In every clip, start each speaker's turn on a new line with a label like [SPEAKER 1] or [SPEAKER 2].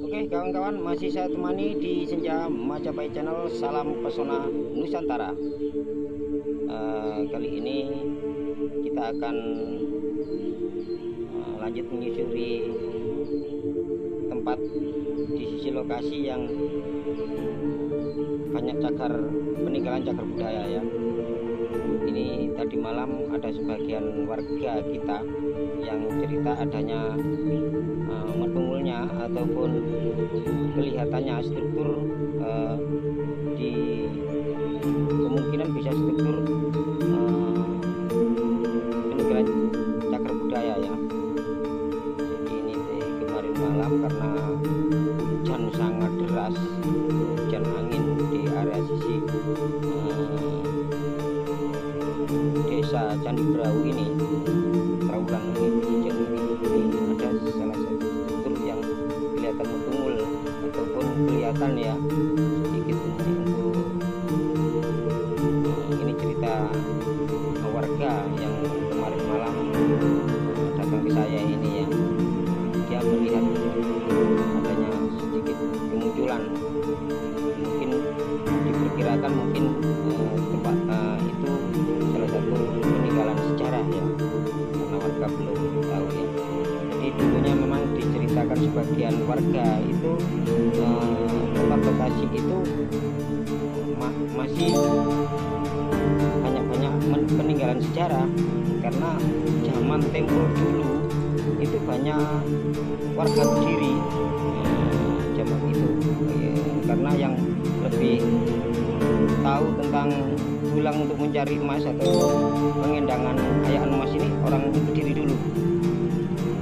[SPEAKER 1] Oke kawan-kawan, masih saya temani di Senja Majapahit Channel. Salam pesona Nusantara. Kali ini kita akan lanjut menyusuri tempat di sisi lokasi yang banyak peninggalan cagar budaya ya. Ini tadi malam ada sebagian warga kita yang cerita adanya metungulnya ataupun kelihatannya struktur di kemungkinan bisa struktur peninggalan cagar budaya ya. Jadi ini kemarin malam karena hujan sangat deras, hujan angin di area sisi desa Candi Brau ini, Trawulan ini ada salah satu struktur yang kelihatan metungul ataupun kelihatan ya sedikit untuk ini cerita warga yang kemarin malam datang ke saya ini ya. Dia melihat adanya sedikit kemunculan, mungkin diperkirakan mungkin tempat itu salah satu peninggalan sejarah ya, karena warga belum tahu ya. Jadi dulunya memang diceritakan sebagian warga itu tempat lokasi itu masih banyak peninggalan sejarah, karena zaman tempo dulu itu banyak warga berdiri zaman itu karena yang lebih tahu tentang tulang untuk mencari emas atau pengendangan ayaan emas ini orang berdiri dulu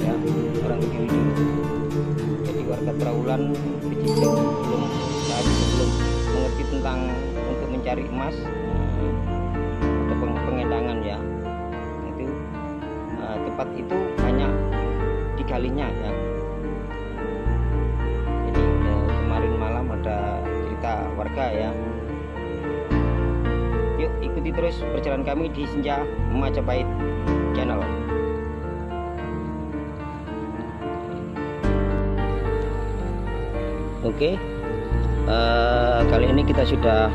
[SPEAKER 1] ya, orang berdiri dulu. Jadi warga Trawulan belum mengerti tentang untuk mencari emas atau pengendangan ya. Itu tempat itu banyak digalinya ya. Jadi kemarin malam ada cerita warga ya. Yuk ikuti terus perjalanan kami di Senja Majapahit Channel. Oke, kali ini kita sudah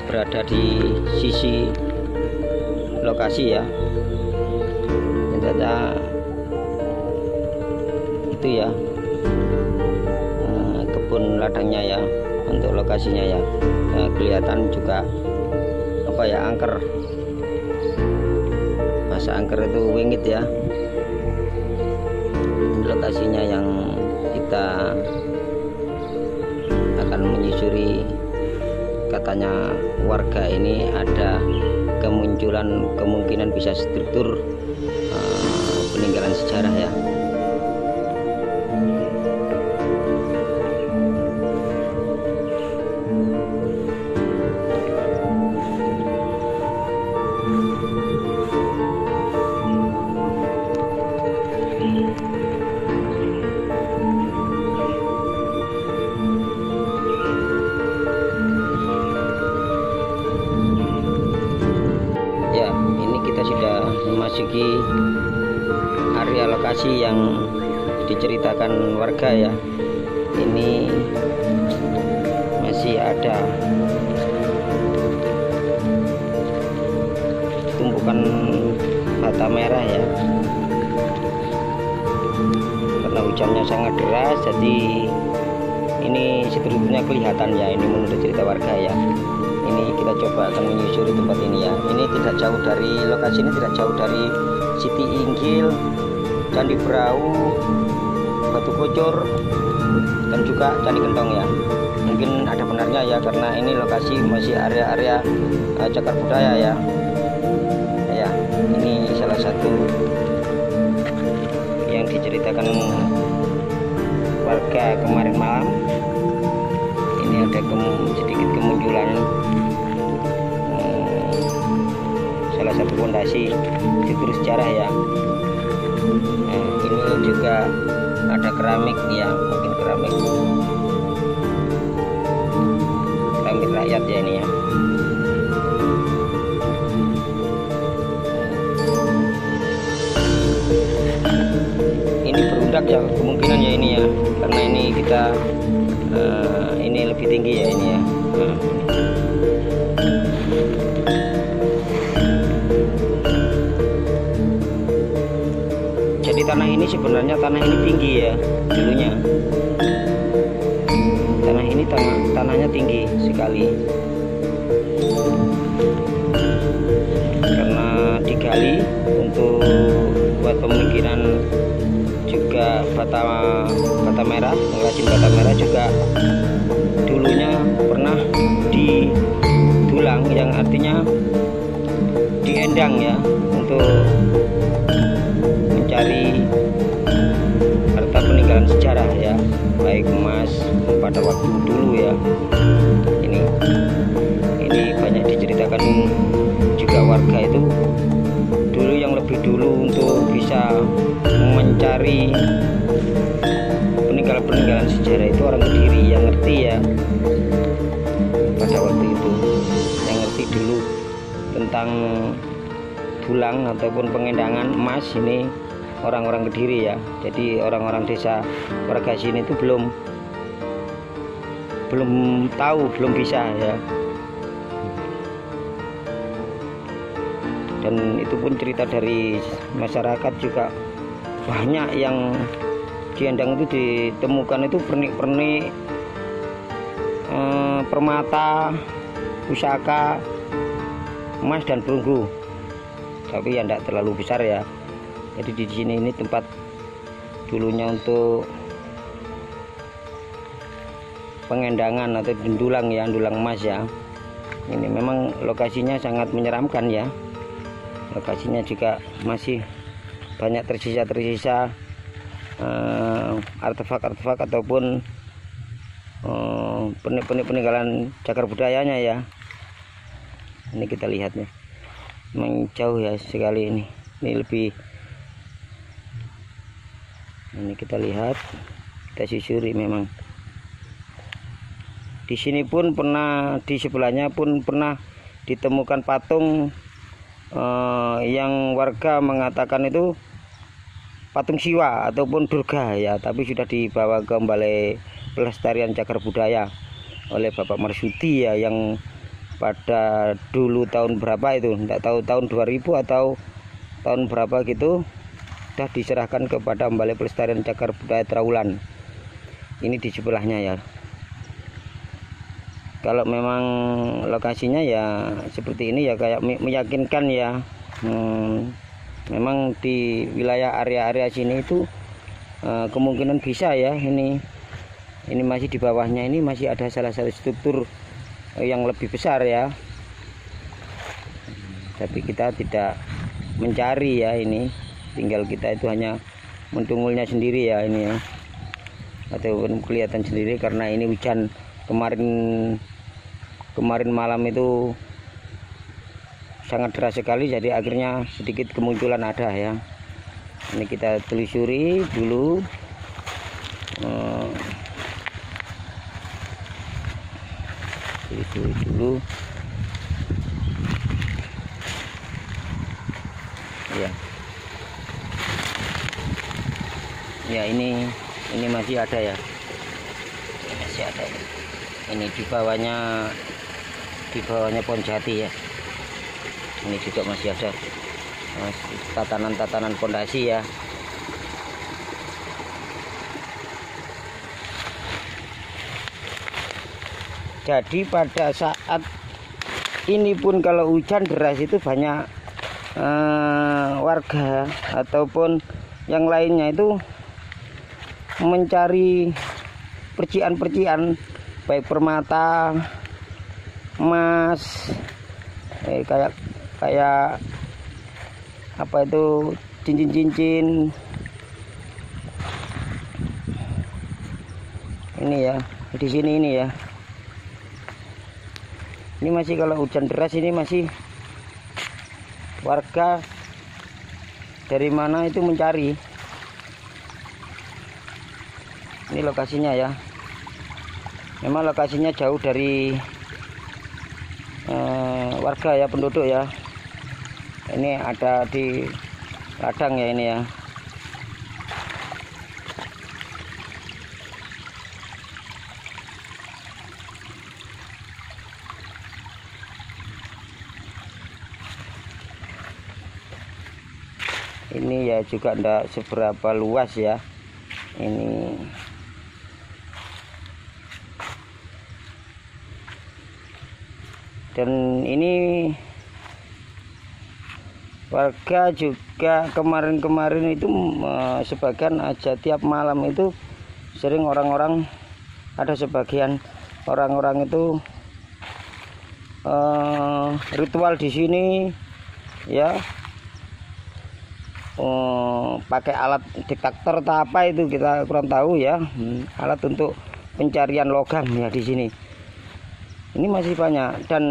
[SPEAKER 1] berada di sisi lokasi ya. Ternyata itu ya kebun ladangnya ya untuk lokasinya ya. Kelihatan juga apa ya, angker, masa angker itu wingit ya. Lokasinya yang kita akan menyusuri, katanya warga ini ada kemunculan kemungkinan bisa struktur peninggalan sejarah ya. Memasuki area lokasi yang diceritakan warga ya. Ini masih ada tumpukan bata merah ya, karena hujannya sangat deras. Jadi ini strukturnya kelihatan ya, ini menurut cerita warga ya. Ini kita coba akan menyusuri tempat ini ya. Ini tidak jauh dari lokasi ini, tidak jauh dari Siti Inggil, Candi Brau, Batu Kocor, dan juga Candi Gentong ya. Mungkin ada benarnya ya, karena ini lokasi masih area-area cagar budaya ya. Ya, ini salah satu yang diceritakan warga kemarin malam. Ini ada sedikit kemunculan salah satu fondasi struktur sejarah ya. Ini juga ada keramik ya, mungkin keramik rakyat ya ini ya. Ini beruntung meledak ya kemungkinan ya ini ya, karena ini kita ini lebih tinggi ya ini ya. Jadi tanah ini sebenarnya tinggi ya dulunya. Tanah ini tanahnya tinggi sekali. Karena digali untuk buat pemikiran juga bata merah, pengrajin bata merah juga dulunya pernah didulang, yang artinya diendang ya, untuk mencari harta peninggalan sejarah ya, baik emas pada waktu dulu ya. Ini banyak diceritakan juga warga itu dulu, yang lebih dulu untuk bisa mencari peninggalan sejarah itu orang Kediri yang ngerti ya, pada waktu itu yang ngerti dulu tentang dulang ataupun pengendangan emas ini orang-orang Kediri ya. Jadi orang-orang desa warga sini itu belum tahu, belum bisa ya. Dan itu pun cerita dari masyarakat juga, banyak yang diendang itu ditemukan itu pernik-pernik permata, pusaka, emas dan perunggu, tapi ya tidak terlalu besar ya. Jadi di sini ini tempat dulunya untuk pengendangan atau dulang ya, dulang emas ya. Ini memang lokasinya sangat menyeramkan ya. Lokasinya juga masih banyak tersisa artefak-artefak ataupun peninggalan cagar budayanya ya. Ini kita lihatnya memang jauh ya sekali ini lebih. Ini kita lihat, kita susuri, memang di sini pun pernah, di sebelahnya pun pernah ditemukan patung yang warga mengatakan itu patung Siwa ataupun Durga ya, tapi sudah dibawa ke Balai Pelestarian Cagar Budaya oleh Bapak Marsudi ya, yang pada dulu tahun berapa itu, tidak tahu tahun 2000 atau tahun berapa gitu, sudah diserahkan kepada Balai Pelestarian Cagar Budaya Traulan. Ini di sebelahnya ya. Kalau memang lokasinya ya seperti ini ya, kayak meyakinkan ya. Memang di wilayah area-area sini itu kemungkinan bisa ya. Ini masih di bawahnya, ini masih ada salah satu struktur yang lebih besar ya. Tapi kita tidak mencari ya, ini tinggal kita itu hanya mentungulnya sendiri ya ini ya, ataupun kelihatan sendiri karena ini hujan kemarin malam itu sangat deras sekali, jadi akhirnya sedikit kemunculan ada ya. Ini kita telusuri dulu. Telusuri dulu ya. Ya ini masih ada ya, masih ada ini di bawahnya pohon jati ya. Ini juga masih ada tatanan pondasi ya. Jadi pada saat ini pun kalau hujan deras itu banyak warga ataupun yang lainnya itu mencari percikan-percikan, baik permata, emas, kayak apa itu, cincin-cincin ini ya, di sini ini ya. Ini masih kalau hujan deras ini masih warga dari mana itu mencari. Ini lokasinya ya. Memang lokasinya jauh dari warga ya, penduduk ya. Ini ada di ladang ya ini ya. ini ya juga tidak seberapa luas ya. Ini dan ini warga juga kemarin-kemarin itu sebagian aja tiap malam itu sering orang-orang, ada sebagian orang-orang itu ritual di sini ya, pakai alat detektor atau apa itu kita kurang tahu ya, alat untuk pencarian logam ya di sini. Ini masih banyak dan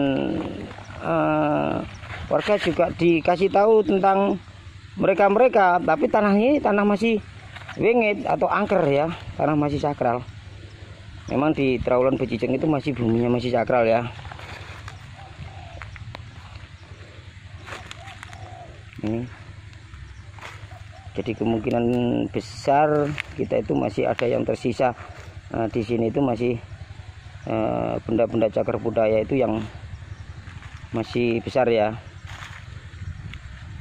[SPEAKER 1] warga juga dikasih tahu tentang mereka, tapi tanahnya tanah masih wingit atau angker ya, tanah masih sakral. Memang di Traulan Bejijeng itu masih buminya masih sakral ya. Ini. Jadi kemungkinan besar kita itu masih ada yang tersisa di sini itu masih benda-benda cagar budaya itu yang masih besar ya.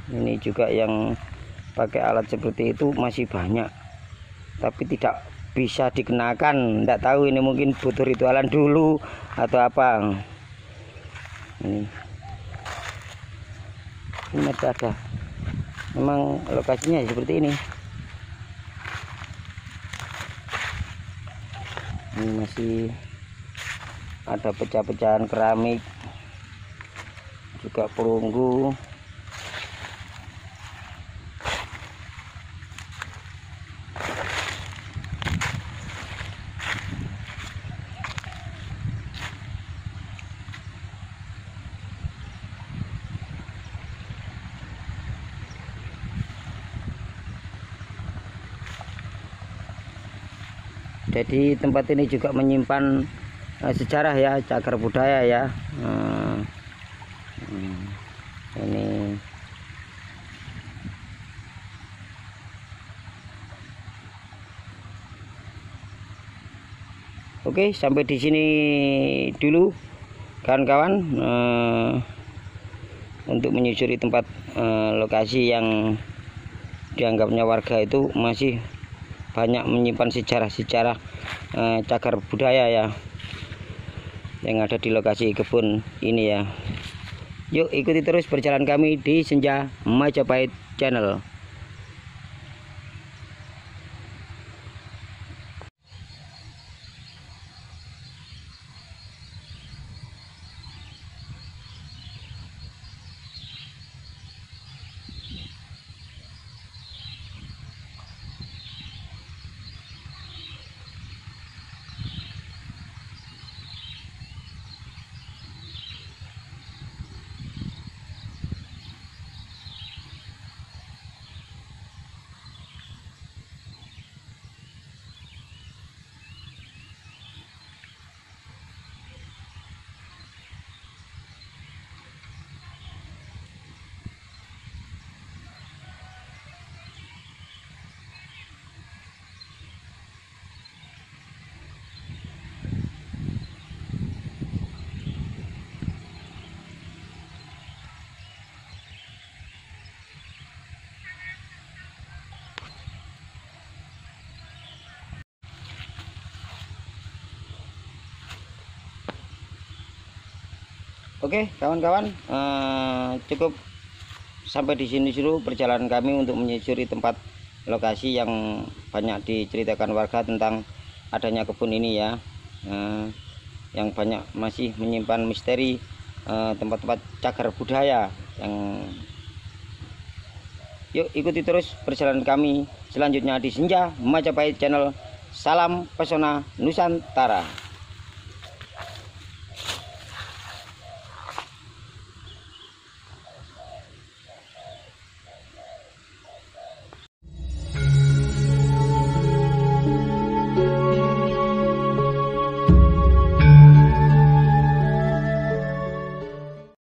[SPEAKER 1] Ini juga yang pakai alat seperti itu masih banyak, tapi tidak bisa dikenakan. Tidak tahu ini mungkin butuh ritualan dulu atau apa. Ini masih ada. Memang lokasinya seperti ini. Ini masih ada pecah-pecahan keramik, juga perunggu. Jadi tempat ini juga menyimpan sejarah ya, cagar budaya ya. Ini oke, sampai di sini dulu kawan-kawan, untuk menyusuri tempat lokasi yang dianggapnya warga itu masih banyak menyimpan sejarah-sejarah cagar budaya ya, yang ada di lokasi kebun ini ya. Yuk ikuti terus perjalanan kami di Senja Majapahit Channel. Oke kawan-kawan, cukup sampai di sini dulu perjalanan kami untuk menyusuri tempat lokasi yang banyak diceritakan warga tentang adanya kebun ini ya, yang banyak masih menyimpan misteri tempat-tempat cagar budaya. Yang yuk ikuti terus perjalanan kami selanjutnya di Senja Majapahit Channel. Salam pesona Nusantara.